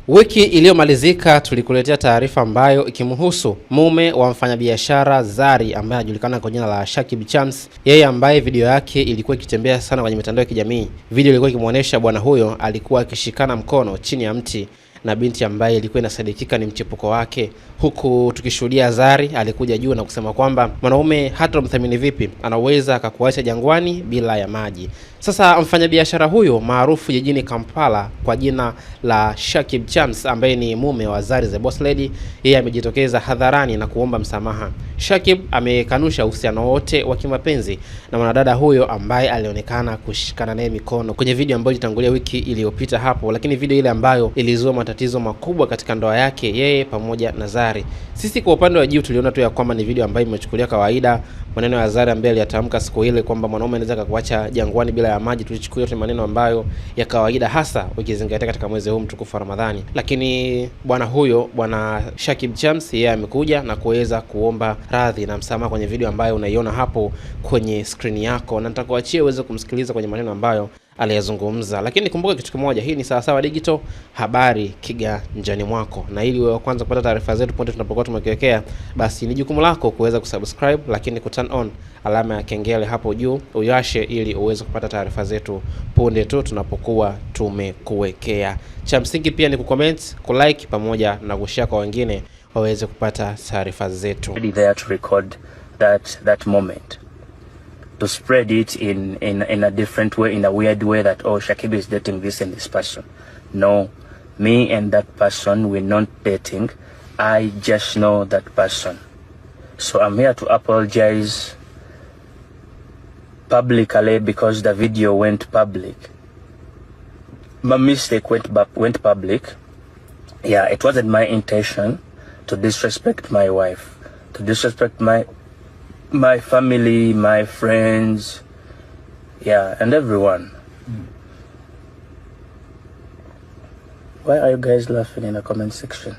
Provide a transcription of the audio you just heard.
Wiki iliyomalizika tulikuletea taarifa ambayo ikimhusu mume wa mfanyabiashara Zari ambaye anajulikana kwa jina la Shakib Chams, yeye ambaye video yake ilikuwa ikitembea sana kwenye mitandao ya kijamii. Video ilikuwa ikimuonesha bwana huyo alikuwa akishikana mkono chini ya mti na binti ambaye ilikuwa inasadikika ni mchepuko wake, huku tukishuhudia Zari alikuja juu na kusema kwamba mwanaume hata mthamini vipi anaweza akakuacha jangwani bila ya maji. Sasa mfanyabiashara huyo maarufu jijini Kampala kwa jina la Shakib Chams ambaye ni mume wa Zari the Boss Lady, yeye amejitokeza hadharani na kuomba msamaha. Shakib amekanusha uhusiano wote wa kimapenzi na mwanadada huyo ambaye alionekana kushikana naye mikono kwenye video ambayo ilitangulia wiki iliyopita hapo, lakini video ile ambayo ilizua matatizo makubwa katika ndoa yake yeye pamoja na Zari. Sisi kwa upande wa juu tuliona tu ya kwamba ni video ambayo imechukulia kawaida. Maneno ya Zari ambaye aliyatamka siku ile kwamba mwanaume anaweza kukuacha jangwani bila ya maji, tulichukulia tu maneno ambayo ya kawaida, hasa ukizingatia katika mwezi huu mtukufu wa Ramadhani. Lakini bwana huyo, bwana Shakib Chams, yeye amekuja na kuweza kuomba radhi na msamaha kwenye video ambayo unaiona hapo kwenye screen yako, na nitakuachia uweze kumsikiliza kwenye maneno ambayo aliyazungumza. Lakini kumbuka kitu kimoja, hii ni Sawasawa Digital, habari kiganjani mwako, na ili uwe wa kwanza kupata taarifa zetu punde tunapokuwa tumekiwekea, basi ni jukumu lako kuweza kusubscribe, lakini turn on alama ya kengele hapo juu uyashe, ili uweze kupata taarifa zetu punde tu tunapokuwa tumekuwekea. Cha msingi pia ni kucomment, kulike pamoja na kushare kwa wengine waweze kupata taarifa zetu. There to record that moment, to spread it in a different way, in a weird way, that oh, Shakib is dating this and this person. No, me and that person, we're not dating. I just know that person. So I'm here to apologize publicly because the video went public. My mistake went public. Yeah, it wasn't my intention to disrespect my wife, to disrespect my family, my friends, yeah, and everyone. Why are you guys laughing in the comment section?